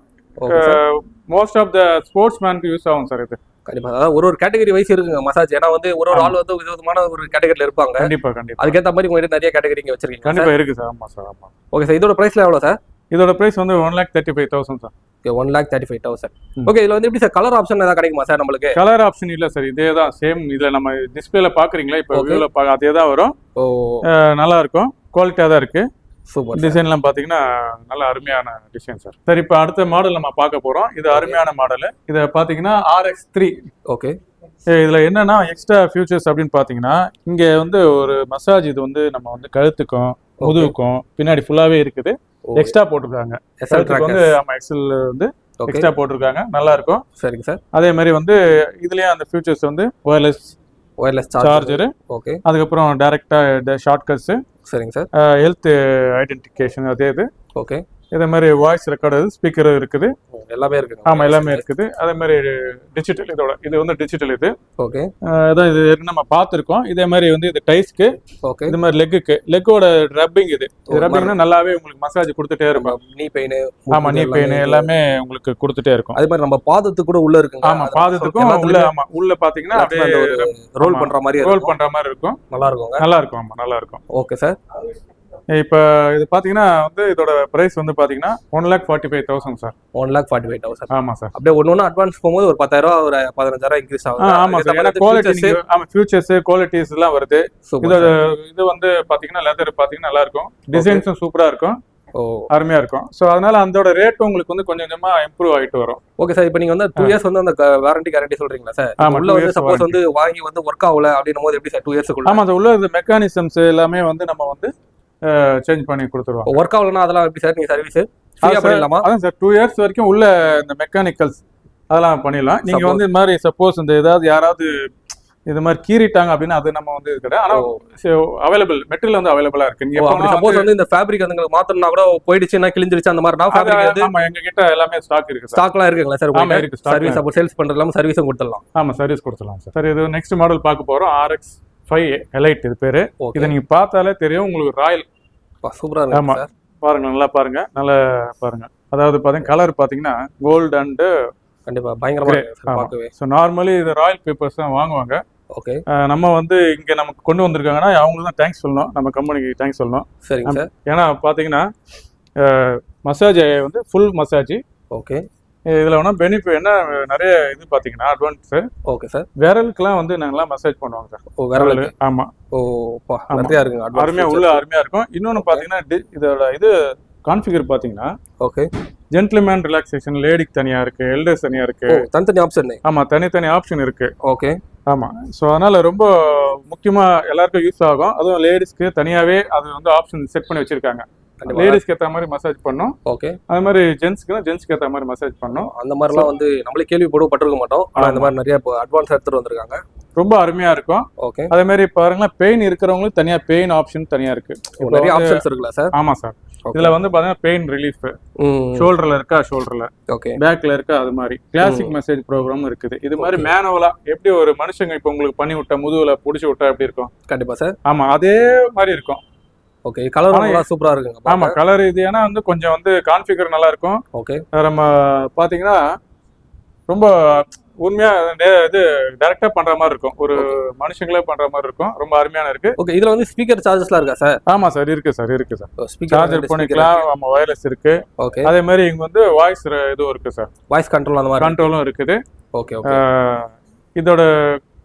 மோஸ்ட் ஆஃப் த ஸ்போர்ட்ஸ் மேனுக்கு யூஸ் ஆகும் சார் இது. கண்டிப்பா. அதாவது ஒரு கேட்டகரி வைஸ் இருக்குங்க மசாஜ். ஏன்னா வந்து ஒரு ஆள் வந்து விதவிதமான ஒரு கேட்டகரியில இருப்பாங்க. கண்டிப்பா. அதுக்கேற்ற மாதிரி உங்ககிட்ட நிறைய கேட்டகரி இங்க வச்சிருக்கீங்க. கண்டிப்பா இருக்கு சார். ஆமா சார். ஆமா. Okay sir. இதோட பிரைஸ்ல எவ்வளவு சார்? இதோட பிரைஸ் வந்து 1,35,000 சார். ஓகே, 1,35,000. ஓகே. இதுல வந்து எப்படி சார் கலர் ஆப்ஷன் ஏதாவது கிடைக்குமா சார் நம்மளுக்கு? கலர் ஆப்ஷன் இல்ல சார், இதே தான் சேம். இதுல நம்ம டிஸ்பிளேல பாக்குறீங்களா, இப்போ வியூல அதே தான் வரும். நல்லா இருக்கும், குவாலிட்டியா தான் இருக்கு. சூப்பர். டிசைன்லாம் பாத்தீங்கன்னா நல்ல அருமையான டிசைன் சார். சரி, இப்போ அடுத்த மாடல் நம்ம பார்க்க போறோம். இது அருமையான மாடல். இதை பாத்தீங்கன்னா RX3. ஓகே. இதுல என்னன்னா எக்ஸ்ட்ரா ஃபியூச்சர்ஸ் அப்படின்னு பாத்தீங்கன்னா, இங்க வந்து ஒரு மசாஜ் இது வந்து நம்ம வந்து கழுத்துக்கும் முதுகுக்கும் பின்னாடி ஃபுல்லாவே இருக்குது. எக்ஸ்ட்ரா போட்டிருக்காங்க. வந்து ஆமா, எக்ஸல் வந்து எக்ஸ்ட்ரா போட்டிருக்காங்க. நல்லா இருக்கும். சரிங்க சார். அதே மாதிரி வந்து இதுலயே அந்த ஃபியூச்சர்ஸ் வந்து வயர்லெஸ் சார்ஜர். ஓகே. அதுக்கப்புறம் டைரக்டா ஷார்ட் கட்ஸ். சரிங்க சார். ஹெல்த் ஐடென்டிஃபிகேஷன் அதே இது. ஓகே. இதே மாதிரி வாய்ஸ் ரெக்கார்டர் ஸ்பீக்கர் இருக்குது, எல்லாமே இருக்கு. ஆமா எல்லாமே இருக்குது. அதே மாதிரி டிஜிட்டல், இது வந்து டிஜிட்டல். இது ஓகே, அதான் இது நம்ம பார்த்துருக்கோம். இதே மாதிரி வந்து இது டைஸ்க்கு, ஓகே, இது மாதிரி லெக்கோட ரப்பிங். இது ரப்பிங்னா நல்லாவே உங்களுக்கு மசாஜ் கொடுத்துட்டே இருக்கும். நீ பெயின், ஆமா நீ பெயின் எல்லாமே உங்களுக்கு கொடுத்துட்டே இருக்கும். அதே மாதிரி நம்ம பாதத்துக்கு கூட உள்ள இருக்குங்க. ஆமா பாதத்துக்கும் உள்ள, ஆமா உள்ள பாத்தீங்கன்னா அப்படியே ரோல் பண்ற மாதிரி இருக்கும். நல்லா இருக்கும். நல்லா இருக்கும். ஆமா நல்லா இருக்கும். Okay sir. இப்போ இது பாத்தீங்கன்னா வந்து இதோட பிரைஸ் வந்து பாத்தீங்கன்னா 1,45,000 சார். 1,45,000. ஆமா சார். அப்படியே ஒண்ணு அட்வான்ஸ் போகும்போது ஒரு 10,000 ஒரு 15,000 இன்க்ரீஸ் ஆகும். ஆமா சார். ஏன்னா குவாலிட்டி, ஆமா ஃபியூச்சர்ஸ் குவாலிட்டிஸ் எல்லாம் வருது. இது வந்து பாத்தீங்கன்னா லெதர் பாத்தீங்கன்னா நல்லா இருக்கும், டிசைன்ஸும் சூப்பரா இருக்கும், அருமையா இருக்கும். சோ அதனால அதோட ரேட் உங்களுக்கு வந்து கொஞ்சம் கொஞ்சமா இம்ப்ரூவ் ஆயிட்டு வரும். Okay sir. இப்போ நீங்க வந்து 2 இயர்ஸ் வந்து அந்த வாரண்டி கேரண்டி சொல்றீங்களா சார்? உள்ள வந்து சப்போஸ் வந்து வாங்கி வந்து ஒர்க் ஆகல அப்படினும் போது எப்படி சார் 2 இயர்ஸ்க்குள்ள? ஆமா சார். உள்ள மெக்கானிசம்ஸ் எல்லாமே வந்து நம்ம வந்து சேஞ்ச் பண்ணி கொடுத்துருவோம். ஒர்க் ஆகலனா அதெல்லாம் எப்படி சார் நீங்க சர்வீஸ் ஃப்ரீயா பண்ணிடலாமா? அதான் சார் 2 இயர்ஸ் வரைக்கும் உள்ள இந்த மெக்கானிக்கல்ஸ் அதெல்லாம் பண்ணிடலாம். நீங்க வந்து இந்த மாதிரி சப்போஸ் இந்த ஏதாவது யாராவது இது மாதிரி கீறிட்டாங்க அப்படின்னா அது நம்ம வந்து கிடையாது. ஆனா அவைலபிள் மெட்டீரியல் வந்து அவைலபிளா இருக்கு. நீங்க சப்போஸ் வந்து இந்த ஃபேப்ரிக் அந்த மாத்தணும்னா கூட போயிடுச்சுன்னா கிழிஞ்சிருச்சு அந்த மாதிரி ஃபேப்ரிக் வந்து ஆமா எங்க கிட்ட எல்லாமே ஸ்டாக் இருக்கு. ஸ்டாக்லாம் இருக்குங்களா சார்? ஆமா இருக்கு. சர்வீஸ் அப்போ சேல்ஸ் பண்றதுலாம் சர்வீஸும் கொடுத்துடலாம். ஆமா சர்வீஸ் கொடுத்துடலாம் சார். சரி, இது நெக்ஸ்ட் மாடல் பார்க்க போறோம். RX5 Elite இது பேரு. இதை நீங்க பார்த்தாலே தெரியும் உங்களுக்கு ராயல் சூப்பரா இருக்கு. ஆமா பாருங்க, நல்லா பாருங்க, நல்லா பாருங்க. அதாவது பாத்தீங்கன்னா கலர் பாத்தீங்கன்னா கோல்ட் அண்ட் கண்டிப்பா பயங்கரமா இருக்கு பார்க்கவே. சோ நார்மலி இது ராயல் பேப்பர்ஸ் தான் வாங்குவாங்க. ஓகே, நம்ம வந்து இங்க நமக்கு கொண்டு வந்திருக்காங்கன்னா அவங்களுக்கு தான் தேங்க்ஸ் சொல்லணும், நம்ம கம்பெனிக்கு தேங்க்ஸ் சொல்லணும். சரிங்க சார். ஏன்னா பாத்தீங்கன்னா மசாஜ் வந்து ஃபுல் மசாஜ். ஓகே, இதுல வேணா பெனிஃபிட் என்ன நிறைய இது பாத்தீங்கன்னா அட்வான்ஸ். Okay sir. விரலுக்குலாம் வந்து நாங்கெல்லாம் மசாஜ் பண்ணுவாங்க சார். ஓ விரலுக்கு? ஆமா. ஓ பா நிறைய இருக்குங்க. அருமையா உள்ள அருமையா இருக்கும். இன்னொன்னு பாத்தீங்கன்னா இதோட இது கான்ஃபிகர் பாத்தீங்கன்னா ஓகே ஜென்டில்மேன் ரிலாக்ஸேஷன் லேடிக்கு தனியா இருக்கு, எல்டர்ஸ் தனியா இருக்கு. தனித்தனி ஆப்ஷன்? ஆமா தனித்தனி ஆப்ஷன் இருக்கு. ஓகே, ஆமா. ஸோ அதனால ரொம்ப முக்கியமா எல்லாருக்கும் யூஸ் ஆகும். அதுவும் லேடிஸ்க்கு தனியாவே அது வந்து ஆப்ஷன் செட் பண்ணி வச்சிருக்காங்க. லேடிஸ்க்கு ஏற்ற மாதிரி மசாஜ் பண்ணும். ஓகே, அது மாதிரி ஜென்ஸ்க்கு ஏற்ற மாதிரி மசாஜ் பண்ணும். அந்த மாதிரிலாம் வந்து நம்மளே கேள்விப்பட்டிருக்க மாட்டோம். ஆனால் இந்த மாதிரி நிறைய அட்வான்ஸ் எடுத்துட்டு வந்திருக்காங்க. ரொம்ப அருமையா இருக்கும். ஓகே, அதே மாதிரி பாருங்களேன் பெயின் இருக்கிறவங்களுக்கு தனியா பெயின் ஆப்ஷன் தனியா இருக்கு. நிறைய ஆப்ஷன்ஸ் இருக்குல்ல சார்? ஆமா சார். இதுல வந்து பாத்தீங்கன்னா பெயின் ரிலீஃப் ஷோல்டர்ல இருக்கா, ஷோல்டர்ல ஓகே பேக்ல இருக்கா, அது மாதிரி கிளாசிக் மெசேஜ் ப்ரோக்ராம் இருக்குது. இது மாதிரி மேனுவலா எப்படி ஒரு மனுஷங்க இப்ப உங்களுக்கு பண்ணி விட்டா முதுகுல புடிச்சு விட்டா எப்படி இருக்கும்? கண்டிப்பா சார். ஆமா அதே மாதிரி இருக்கும். ஓகே, கலர் நல்லா சூப்பரா இருக்குங்க. ஆமா கலர் இது ஏன்னா வந்து கொஞ்சம் வந்து கான்ஃபிகர் நல்லா இருக்கும். ஓகே, நம்ம பாத்தீங்கன்னா ரொம்ப உண்மையா இது டைரக்டா பண்ற மாதிரி இருக்கும், ஒரு மனுஷங்களே பண்ற மாதிரி இருக்கும். ரொம்ப அருமையான இருக்கு. ஓகே, இதுல வந்து ஸ்பீக்கர் சார்ஜஸ்லாம் இருக்கா சார்? ஆமா சார் இருக்கு சார், இருக்கு சார். ஸ்பீக்கர் சார்ஜர் பண்ணிக்கலாம். ஆமா வயர்லெஸ் இருக்கு. ஓகே, அதே மாதிரி இங்க வந்து வாய்ஸ் இதுவும் இருக்கு சார், வாய்ஸ் கண்ட்ரோல் அந்த மாதிரி கண்ட்ரோலும் இருக்குது. Okay okay. இதோட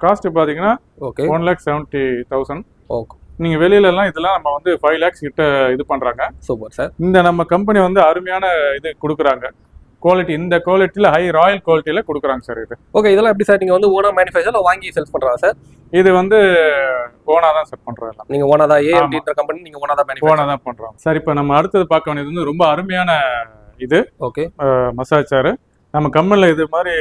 காஸ்ட் பாத்தீங்கன்னா ஓகே 1,70,000. ஓகே, நீங்க வெளியில எல்லாம் இதெல்லாம் நம்ம வந்து 5 lakhs கிட்ட இது பண்றாங்க. Super sir. இந்த நம்ம கம்பெனி வந்து அருமையான இது கொடுக்குறாங்க. குவாலிட்டி இந்த குவாலிட்டியில ஹை ராயல் குவாலிட்டியில கொடுக்குறாங்க சார் இது. ஓகே, இதெல்லாம் எப்படி சார் நீங்க வந்து ஓனா மேனுஃபேக்சர் வாங்கி சேல்ஸ் பண்றாங்க சார்? இது வந்து ஓனா தான் செட் பண்றோம். நீங்க ஓனா தான் ஏஎம்டி கம்பெனி, நீங்க ஓனா தான் மேனுஃபேக்சர் ஓனா தான் பண்றோம் சார். இப்போ நம்ம அடுத்தது பார்க்க வேண்டியது வந்து ரொம்ப அருமையான இது. ஓகே, மசாஜ் சார் நம்ம கம்பெனில இது மாதிரி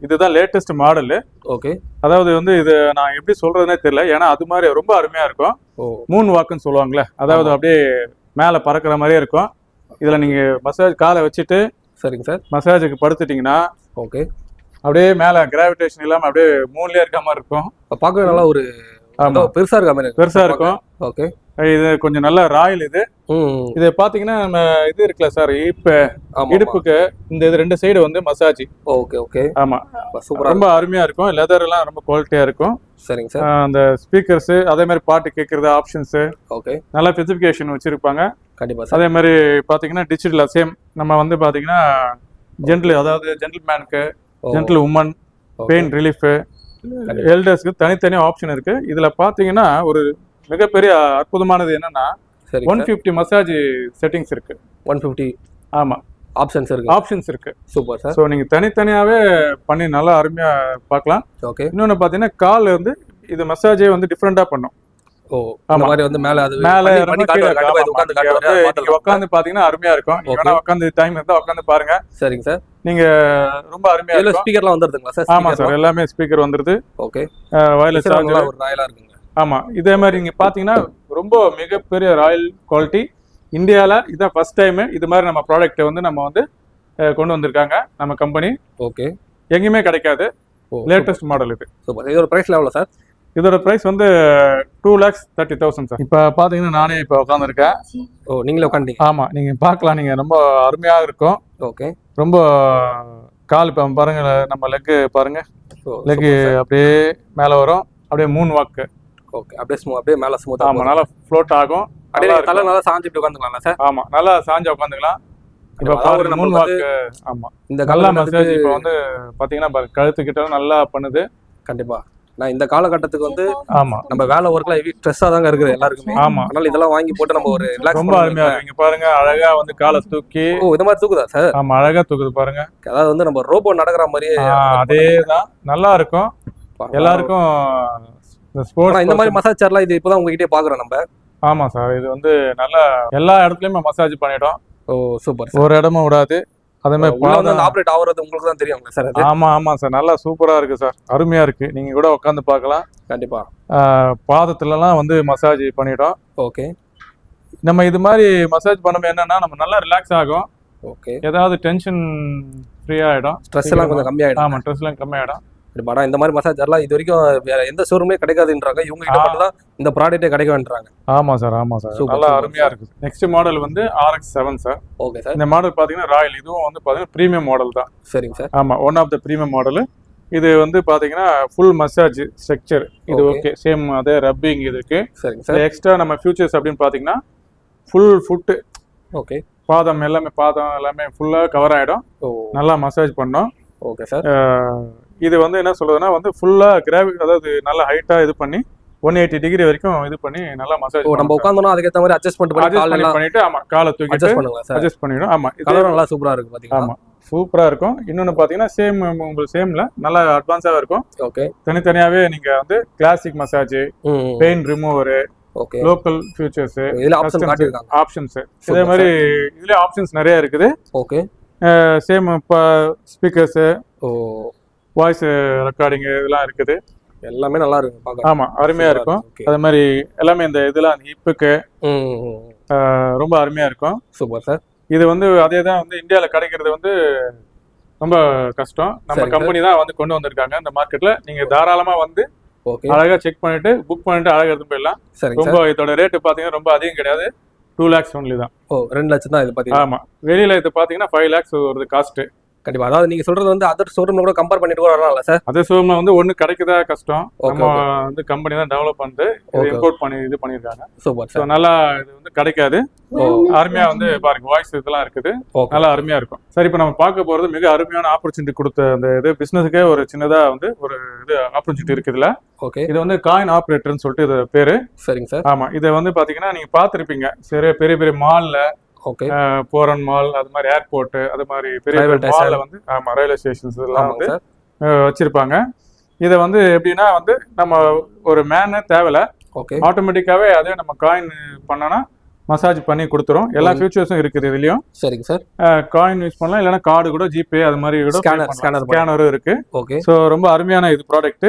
இதுதான் லேட்டஸ்ட் மாடல். ஓகே, அதாவது வந்து இது நான் எப்படி சொல்றதுனே தெரியல, ஏன்னா அது மாதிரி ரொம்ப அருமையா இருக்கும். மூன் வாக்குன்னு சொல்லுவாங்களே, அதாவது அப்படியே மேல பறக்கிற மாதிரியே இருக்கும். இதுல நீங்க மசாஜ் காலை வச்சுட்டு சரிங்க சார் மசாஜுக்கு படுத்துட்டீங்கன்னா ஓகே அப்படியே மேல கிராவிடேஷன் இல்லாம அப்படியே மூணுலயே இருக்க மாதிரி இருக்கும். பார்க்கவே நல்லா ஒரு பெருசா இருக்க மாதிரி பெருசா இருக்கும். ஓகே, இது கொஞ்சம் நல்ல ராயல் இது. இது பாத்தீங்கன்னா நம்ம இது இருக்குல்ல சார், இடுப்புக்கு இந்த இது 2 சைடு வந்து மசாஜ். Okay okay. ஆமா சூப்பரா ரொம்ப அருமையா இருக்கும். லெதர் எல்லாம் ரொம்ப குவாலிட்டியா இருக்கும். சரிங்க சார். அந்த ஸ்பீக்கர்ஸ் அதே மாதிரி பாட்டு கேட்கறது ஆப்ஷன்ஸ் ஓகே நல்ல ஸ்பெசிஃபிகேஷன் வச்சிருப்பாங்க. கண்டிப்பா சார். அதே மாதிரி பாத்தீங்கன்னா டிஜிட்டல் சேம் நம்ம வந்து பாத்தீங்கன்னா அதாவது ஜென்டில்மேனுக்கு, ஜென்டில் உமன், பெயின் ரிலீஃப், எல்டர்ஸ்க்கு தனித்தனி ஆப்ஷன் இருக்கு. இதுல பாத்தீங்கன்னா ஒரு மிகப்பெரிய அற்புதமானது என்னன்னா 150 மசாஜ் செட்டிங்ஸ் இருக்கு. 150 ஆமா ஆப்ஷன்ஸ் இருக்கு. Super sir. சோ நீங்க தனித்தனியாவே பண்ணி நல்லா அருமையா பார்க்கலாம். ஓகே, இன்னொன்னு பாத்தீங்கன்னா கால் வந்து இது மசாஜே வந்து டிஃபரெண்டா பண்ணும். ஓ அந்த மாதிரி வந்து மேல உட்காந்து பாத்தீங்கன்னா அருமையா இருக்கும். நீங்க உட்காந்து டைம் இருந்தா உட்காந்து பாருங்க. சரிங்க சார். நீங்க ரொம்ப அருமையா இருக்கும். ஸ்பீக்கர்லாம் வந்துருதுங்களா சார்? ஆமா சார், எல்லாமே ஸ்பீக்கர் வந்துருது. ஓகே, வயர்லெஸ் சார்ஜர் ஒரு ராயலா இருக்குங்க. ஆமா இதே மாதிரி நீங்க பாத்தீங்கன்னா ரொம்ப மிகப்பெரிய ராயல் குவாலிட்டி. இந்தியாவில் இதான் ஃபர்ஸ்ட் டைம் இது மாதிரி நம்ம ப்ராடக்ட் வந்து நம்ம வந்து கொண்டு வந்திருக்காங்க நம்ம கம்பெனி. ஓகே. எங்கேயுமே கிடைக்காது. லேட்டஸ்ட் மாடல் இது. சூப்பர். இதோட ப்ரைஸ் எவ்வளோ சார்? இதோட ப்ரைஸ் வந்து 2,30,000 சார். இப்போ பார்த்தீங்கன்னா நானே இப்போ உட்காந்துருக்கேன். ஓ, நீங்களே உட்காந்துங்க? ஆமாம், நீங்கள் பார்க்கலாம். நீங்கள் ரொம்ப அருமையாக இருக்கும். ஓகே. ரொம்ப கால் இப்போ பாருங்க, நம்ம லெக்கு பாருங்க, லெக்கு அப்படியே மேலே வரும், அப்படியே மூன் வாக்கு. ஓகே. அப்படியே மேலே ஸ்மூத். ஆமாம், நல்லா ஃப்ளோட் ஆகும். அப்படியே தலை நல்லா சாஞ்சு இப்படி உட்காந்துக்கலாம் சார்? ஆமாம், நல்லா சாஞ்சு உட்காந்துக்கலாம். இப்போ பாருங்க மூன் வாக்கு. ஆமாம், இந்த நல்லா மசாஜ் இப்போ வந்து பார்த்தீங்கன்னா பாருங்க கழுத்துக்கிட்ட நல்லா பண்ணுது. கண்டிப்பாக. நான் இந்த காலகட்டத்துக்கு வந்து ஆமா நம்ம வேலை ஒர்க்ல ஹெவி ஸ்ட்ரெஸ்ஸா தாங்க இருக்குது எல்லாருக்குமே. ஆமா, அதனால இதெல்லாம் வாங்கி போட்டு நம்ம ஒரு ரிலாக்ஸ் ரொம்ப அருமையா இருக்கு. இங்க பாருங்க அழகா வந்து காலை தூக்கி. ஓ, இது மாதிரி தூக்குதா சார்? ஆமா, அழகா தூக்குது பாருங்க. அதாவது வந்து நம்ம ரோபோ நடக்கிற மாதிரியே. அதேதான், நல்லா இருக்கும் எல்லாருக்கும். இந்த மாதிரி மசாஜ் சேர்லாம் இது இப்பதான் உங்ககிட்டயே பாக்குறோம் நம்ம. ஆமா சார், இது வந்து நல்லா எல்லா இடத்துலயுமே மசாஜ் பண்ணிட்டோம். ஓ சூப்பர். ஒரு இடமும் விடாது. அதே மாதிரி ஆப்ரேட் ஆகுறது உங்களுக்கு தான் தெரியும் சார். ஆமா ஆமா சார், நல்லா சூப்பரா இருக்கு சார், அருமையா இருக்கு. நீங்க கூட உட்காந்து பார்க்கலாம். கண்டிப்பா. பாதத்துலலாம் வந்து மசாஜ் பண்ணிட்டோம். ஓகே. நம்ம இது மாதிரி மசாஜ் பண்ணும்போது என்னன்னா நம்ம நல்லா ரிலாக்ஸ் ஆகும். ஓகே. ஏதாவது டென்ஷன் ஃப்ரீ ஆயிடும், ஸ்ட்ரெஸ் எல்லாம் கொஞ்சம் கம்மியாயிடும். ஆமா, ஸ்ட்ரெஸ் எல்லாம் கம்மியாயிடும். ஆனா இந்த மாதிரி மசாஜ் எல்லாம் இது வரைக்கும் வேற எந்த ஷோரூம்லயே கிடைக்காதுன்றாங்க. இவங்க கிட்ட மட்டும் தான் இந்த ப்ராடக்ட்டே கிடைக்கும்ன்றாங்க. ஆமா சார், ஆமா சார், நல்லா அருமையா இருக்கு. நெக்ஸ்ட் மாடல் வந்து RX-7 சார். Okay sir. இந்த மாடல் பாத்தீங்கன்னா ராயல், இதுவும் வந்து பாத்தீங்கன்னா பிரீமியம் மாடல் தான். சரிங்க சார். ஆமா, one of the premium model. இது வந்து பாத்தீங்கன்னா ஃபுல் மசாஜ் ஸ்ட்ரக்சர். இது ஓகே, சேம் அதே ரப்பிங் இது இருக்கு. சரிங்க சார். எக்ஸ்ட்ரா நம்ம ஃபியூச்சர்ஸ் அப்படின்னு பாத்தீங்கன்னா ஃபுல் ஃபுட். ஓகே. பாதம் எல்லாமே ஃபுல்லா கவர் ஆயிடும். நல்லா மசாஜ் பண்ணோம். Okay sir. இது வந்து என்ன சொல்றதுன்னா வந்து ஃபுல்லா கிராவிட்டி, அதாவது நல்லா ஹைட்டா இது பண்ணி 180 டிகிரி வரைக்கும் இது பண்ணி நல்லா மசாஜ். நம்ம உட்கார்ந்தோம் அதுக்கு ஏத்த மாதிரி அட்ஜஸ்ட் பண்ணிட்டு ஆமா காலை தூக்கி அட்ஜஸ்ட் பண்ணிடும். ஆமா, கலர் நல்லா சூப்பரா இருக்கு பாத்தீங்களா? ஆமா, சூப்பரா இருக்கும். இன்னொன்னு பாத்தீங்கன்னா சேம் உங்களுக்கு சேம்ல நல்லா அட்வான்ஸாவே இருக்கும். ஓகே. தனித்தனியாவே நீங்க வந்து classic massage, pain remover, okay, local features, இதுல ஆப்ஷன் காட்டிருக்காங்க. ஆப்ஷன்ஸ் இதே மாதிரி இதுல ஆப்ஷன்ஸ் நிறைய இருக்குது. Okay. Same speakers, voice recording இதெல்லாம் இருக்குது. எல்லாமே நல்லா இருக்கு பார்க்க. ஆமா, அருமையா இருக்கும். அதே மாதிரி எல்லாமே இந்த இதெல்லாம் ஹிப்புக்கு ரொம்ப அருமையா இருக்கும். Super sir. இது வந்து அதே தான் வந்து இந்தியாவில் கிடைக்கிறது வந்து ரொம்ப கஷ்டம். நம்ம கம்பெனி தான் வந்து கொண்டு வந்திருக்காங்க இந்த மார்க்கெட்ல. நீங்க தாராளமா வந்து அழகா செக் பண்ணிட்டு புக் பண்ணிட்டு அழகா எடுத்து போயிடலாம். ரொம்ப இதோட ரேட்டு பாத்தீங்கன்னா ரொம்ப அதிகம் கிடையாது, 2 lakhs ஒன்லி தான். 2 லட்சம் தான் இது பாத்தீங்கன்னா. ஆமா, வெளியில இது பாத்தீங்கன்னா 5 lakhs வருது காஸ்ட். கண்டிப்பா. அதாவது நீங்க சொல்றது வந்து அதர் ஷோரூம்ல கூட கம்பேர் பண்ணிட்டு கூட வரலாம்ல சார்? அதர் ஷோரூம்ல வந்து ஒண்ணு கிடைக்கதா கஷ்டம். நம்ம வந்து கம்பெனி தான் டெவலப் பண்ணிட்டு இம்போர்ட் பண்ணி இது பண்ணிருக்காங்க. Super sir. நல்லா இது வந்து கிடைக்காது. அருமையா வந்து பாருங்க வாய்ஸ் இதெல்லாம் இருக்குது, நல்லா அருமையா இருக்கும். சரி, இப்போ நம்ம பார்க்க போறது மிக அருமையான ஆப்பர்ச்சுனிட்டி கொடுத்த அந்த இது பிசினஸுக்கே ஒரு சின்னதா வந்து ஒரு இது ஆப்பர்ச்சுனிட்டி இருக்குதுல. ஓகே. இது வந்து காயின் ஆபரேட்டர்னு சொல்லிட்டு இது பேரு. சரிங்க சார். ஆமா, இதை வந்து பாத்தீங்கன்னா நீங்க பாத்துருப்பீங்க சரி, பெரிய பெரிய மால்ல, ஓகே, போரன் மால், அது மாதிரி ஏர்போர்ட், அது மாதிரி பெரிய மால்ல வந்து ஆமா ரயில்வே ஸ்டேஷன்ஸ் எல்லாம் வந்து வச்சிருப்பாங்க. இதை வந்து எப்படின்னா வந்து நம்ம ஒரு மேனு தேவையில்ல, ஆட்டோமேட்டிக்காவே அதே நம்ம காயின் பண்ணோம்னா மசாஜ் பண்ணி கொடுத்துரும். எல்லா ஃபியூச்சர்ஸும் இருக்குது இதுலயும். சரிங்க சார். காயின் யூஸ் பண்ணலாம், இல்லைன்னா கார்டு கூட, ஜிபே அது மாதிரி கூட ஸ்கேனரும் இருக்கு. ஓகே. ஸோ ரொம்ப அருமையான இது ப்ராடக்ட்.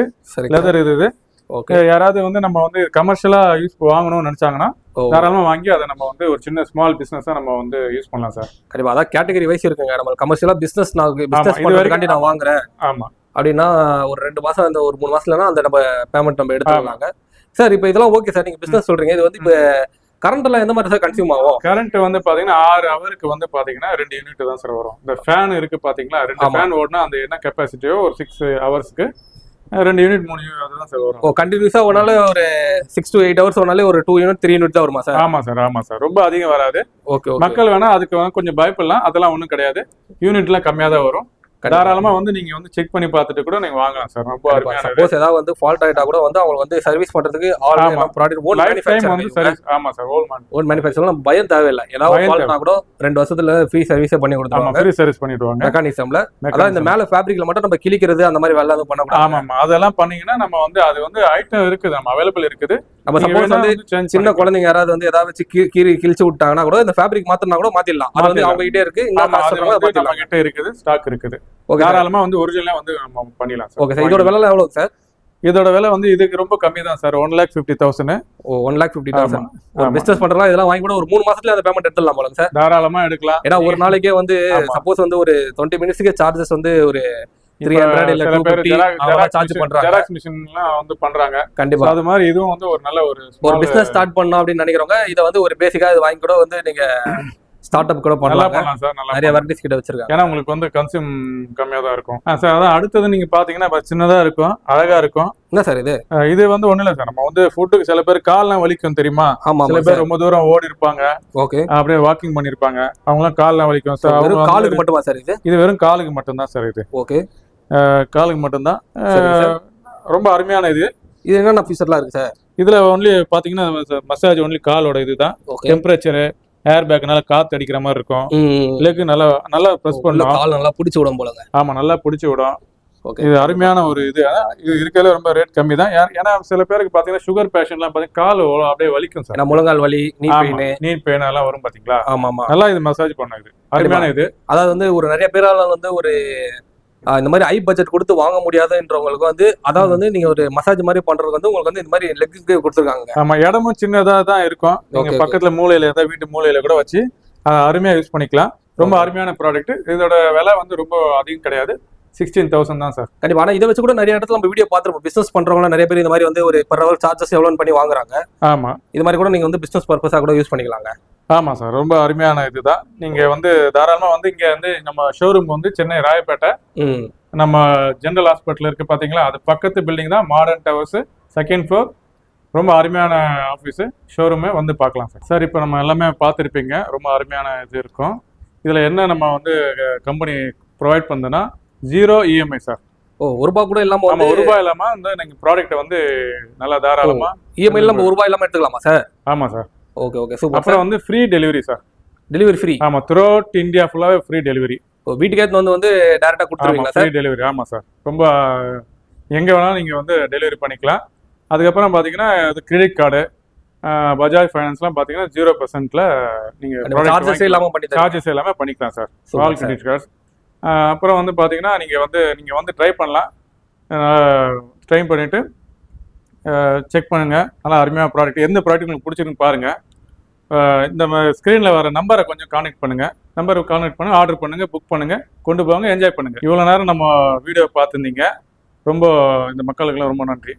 லெதர் இது. ஓகே. யாராவது வந்து நம்ம வந்து கமர்ஷியலா யூஸ் வாங்கணும்னு நினைச்சாங்கன்னா தாராளமா வாங்கி அதை நம்ம வந்து ஒரு சின்ன ஸ்மால் பிசினஸா நம்ம வந்து யூஸ் பண்ணலாம் சார். கண்டிப்பா. அதான் கேட்டகரி வைஸ் இருக்குங்க. நம்ம கமர்ஷியலா பிசினஸ் பண்றதுக்காண்டி நான் வாங்குறேன். ஆமா. அப்படின்னா ஒரு 2 மாசம் அந்த ஒரு 3 மாசத்துலனா அந்த நம்ம பேமெண்ட் நம்ம எடுத்துக்கலாங்க சார். இப்போ இதெல்லாம் ஓகே சார், நீங்க பிசினஸ் சொல்றீங்க. இது வந்து இப்போ கரண்ட் எல்லாம் எந்த மாதிரி சார் கன்சியூம் ஆகும்? கரண்ட் வந்து பாத்தீங்கன்னா 6 ஹவருக்கு வந்து பாத்தீங்கன்னா 2 யூனிட் தான் சார் வரும். இந்த ஃபேன் இருக்கு பாத்தீங்களா, 2 ஃபேன் ஓடினா அந்த என்ன கெப்பாசிட்டியோ ஒரு 6 ஹவர்ஸ்க்கு 2 யூனிட் 3 யூனிட் அதுதான் சார் வரும். கண்டினியூஸா ஒன்னால ஒரு 6 to 8 ஹவர்ஸ் ஒன்னாலே ஒரு 2 யூனிட் 3 யூனிட் தான் வருமா சார்? ஆமா சார், ஆமா சார், ரொம்ப அதிகம் வராது. ஓகே. மக்கள் வேணா அதுக்கு கொஞ்சம் பயப்படலாம், அதெல்லாம் ஒன்றும் கிடையாது. யூனிட்லாம் கம்மியா தான் வரும். தாராளமா வந்து நீங்க வந்து செக் பண்ணி பார்த்துட்டு கூட நீங்க வாங்கலாம் சார். ரொம்ப அருமையான. சப்போஸ் ஏதாவது வந்து ஃபால்ட் ஆயிட்டா கூட வந்து அவங்க வந்து சர்வீஸ் பண்றதுக்கு ப்ராடக்ட் ஓன் மேனுஃபேக்சர் வந்து சர்வீஸ். ஆமா சார், ஓன் மேனுஃபேக்சர்ல நம்ம பயம் தேவையில்லை. ஏதாவது ஃபால்ட்னா கூட 2 வருஷத்துல ஃப்ரீ சர்வீஸே பண்ணி கொடுத்துருவாங்க. ஃப்ரீ சர்வீஸ் பண்ணிடுவாங்க மெக்கானிசம்ல. அதான் இந்த மேல ஃபேப்ரிக்ல மட்டும் நம்ம கிழிக்கிறது அந்த மாதிரி வேலை எதுவும் பண்ணக்கூடாது. ஆமா, அதெல்லாம் பண்ணீங்கன்னா நம்ம வந்து அது வந்து ஐட்டம் இருக்குது, நம்ம அவைலபிள் இருக்குது. நம்ம சப்போஸ் வந்து சின்ன குழந்தைங்க யாராவது வந்து ஏதாவது கிழிச்சு விட்டாங்கன்னா கூட இந்த ஃபேப்ரிக் மாத்தினா கூட மாத்திடலாம். அது வந்து அவங்க கிட்டே இருக்கு, நம்ம கிட்ட இருக்குது, ஸ்டாக் இருக்குது. தாராளமா வந்து ஒரிஜினலா வந்து நம்ம பண்ணிடலாம் சார். Okay sir. இதோட விலை எவ்வளவு சார்? இதோட விலை வந்து இதுக்கு ரொம்ப கம்மி தான் சார், 1,50,000. ஓ 1,50,000. ஒரு பிசினஸ் பண்றலாம் இதெல்லாம் வாங்கி கூட ஒரு 3 மாசத்துல அந்த பேமெண்ட் எடுத்துடலாம் போல சார். தாராளமா எடுக்கலாம். ஏன்னா ஒரு நாளைக்கே வந்து சப்போஸ் வந்து ஒரு 20 மினிட்ஸ்க்கு சார்ஜஸ் வந்து ஒரு 300 இல்ல 250 சார்ஜ் பண்றாங்க. ஜெராக்ஸ் மிஷின்லாம் வந்து பண்றாங்க. கண்டிப்பா அது மாதிரி இதுவும் வந்து ஒரு நல்ல ஒரு பிசினஸ் ஸ்டார்ட் பண்ணணும் அப்படின்னு நினைக்கிறவங்க இதை வந்து ஒரு பேசிக்கா இது வாங்கி கூட வந்து நீங்க ஸ்டார்ட் அப் கூட பண்ணலாம் சார். நிறைய வெரைட்டிஸ் கிட்ட வச்சிருக்காங்க. ஏன்னா உங்களுக்கு வந்து கன்சியூம் கம்மியா தான் இருக்கும் சார். அதான் அடுத்தது நீங்க பாத்தீங்கன்னா சின்னதா இருக்கும், அழகா இருக்கும். என்ன சார் இது வந்து ஒண்ணு இல்ல சார், நம்ம வந்து ஃபுட்டுக்கு சில பேர் கால்லாம் வலிக்கும் தெரியுமா? சில பேர் ரொம்ப தூரம் ஓடி இருப்பாங்க, ஓகே, அப்படியே வாக்கிங் பண்ணிருப்பாங்க, அவங்க எல்லாம் கால்லாம் வலிக்கும் சார். வெறும் காலுக்கு மட்டுமா சார் இது வெறும் காலுக்கு மட்டும் தான் சார் இது. ஓகே, காலுக்கு மட்டும் தான். ரொம்ப அருமையான இது. இது என்னென்ன ஃபீச்சர்லாம் இருக்கு சார் இதுல? ஒன்லி பாத்தீங்கன்னா மசாஜ் ஒன்லி காலோட இதுதான். டெம்பரேச்சர், ஏர் பேக் நல்லா காத்து அடிக்கிற மாதிரி இருக்கும். லெக் நல்லா பிரஸ் பண்ணலாம், கால் நல்லா பிடிச்சி விடும் போலங்க. ஆமா, நல்லா பிடிச்சி விடும். இது அருமையான ஒரு இது. இது இருக்கிறதுல ரொம்ப ரேட் கம்மி தான். ஏன்னா சில பேருக்கு பாத்தீங்கன்னா சுகர் பேஷண்ட்லாம் பாத்தீங்கன்னா கால் அப்படியே வலிக்கும் சார். முழங்கால் வலி, நீ பெயின் எல்லாம் வரும் பாத்தீங்களா? ஆமா, நல்லா இது மசாஜ் பண்ண இது அருமையான இது. அதாவது வந்து ஒரு நிறைய பேரால வந்து ஒரு இந்த மாதிரி ஹை பட்ஜெட் கொடுத்து வாங்க முடியாதுன்றவங்களுக்கு வந்து, அதாவது வந்து நீங்க ஒரு மசாஜ் மாதிரி பண்றது வந்து உங்களுக்கு வந்து இந்த மாதிரி லெக்கு கொடுத்துருக்காங்க. ஆமா, இடமும் சின்னதா தான் இருக்கும். நீங்க பக்கத்துல மூலையில ஏதாவது வீட்டு மூலையில கூட வச்சு அருமையா யூஸ் பண்ணிக்கலாம். ரொம்ப அருமையான ப்ராடக்ட். இதோட விலை வந்து ரொம்ப அதிகம் கிடையாது, 16,000 தான் சார். கண்டிப்பா. ஆனா இதை வச்சு கூட நிறைய இடத்துல நம்ம வீடியோ பார்த்துருப்போம். பிசினஸ் பண்றவங்க நிறைய பேர் இந்த மாதிரி வந்து ஒரு per hour சார்ஜஸ் எவ்வளவு பண்ணி வாங்குறாங்க. ஆமா, இது மாதிரி கூட நீங்க வந்து பிசினஸ் பர்பஸா கூட யூஸ் பண்ணிக்கலாங்க. ஆமா சார், ரொம்ப அருமையான இதுதான். நீங்க வந்து தாராளமா வந்து இங்க வந்து நம்ம ஷோரூம் வந்து சென்னை ராயப்பேட்டை, நம்ம ஜெனரல் ஹாஸ்பிட்டல் இருக்கு பாத்தீங்களா, அது பக்கத்து பில்டிங் தான், மாடர்ன் டவர்ஸ், 2nd floor. ரொம்ப அருமையான ஆஃபீஸு, ஷோரூமே வந்து பார்க்கலாம் சார். சார் இப்போ நம்ம எல்லாமே பார்த்துருப்பீங்க, ரொம்ப அருமையான இது இருக்கும். இதில் என்ன நம்ம வந்து கம்பெனி ப்ரொவைட் பண்ணுதுன்னா 0 EMI சார். ஓ, ₹1 கூட இல்லாம? ஆமா, ₹1 இல்லாம வந்து நீங்க ப்ராடக்ட்டை வந்து நல்லா தாராளமா EMI இல்லாம ₹1 இல்லாம எடுத்துக்கலாமா சார்? ஆமா சார். Okay okay, super. அப்புறம் வந்து free delivery sir. Delivery free? ஆமா, த்ரூஅவுட் இந்தியா ஃபுல்லாவே ஃப்ரீ டெலிவரி. வீட்டுக்கே வந்து டைரக்டா கொடுத்துருவீங்களா சார்? Free delivery. ஆமா சார், ரொம்ப எங்க வேணாலும் நீங்க வந்து டெலிவரி பண்ணிக்கலாம். அதுக்கப்புறம் பாத்தீங்கன்னா அது கிரெடிட் கார்டு, பஜாஜ் ஃபைனான்ஸ்லாம் பாத்தீங்கன்னா 0%ல நீங்க சார்ஜஸ் இல்லாம பண்ணிக்கலாம் சார், ஆல் கிரெடிட் கார்ட்ஸ். அப்புறம் வந்து பாத்தீங்கன்னா நீங்க வந்து ட்ரை பண்ணலாம். ட்ரை பண்ணிட்டு செக் பண்ணுங்க. நல்லா அருமையான ப்ராடக்ட். எந்த ப்ராடக்ட் உங்களுக்கு பிடிச்சிருக்குன்னு பாருங்க. இந்த ஸ்க்ரீனில் வர நம்பரை கொஞ்சம் கான்டெக்ட் பண்ணுங்க. நம்பரை கான்டெக்ட் பண்ணுங்க, ஆர்டர் பண்ணுங்க, புக் பண்ணுங்க, கொண்டு போங்க, என்ஜாய் பண்ணுங்க. இவ்வளோ நேரம் நம்ம வீடியோ பார்த்துருந்தீங்க. ரொம்ப இந்த மக்களுக்கெல்லாம் ரொம்ப நன்றி.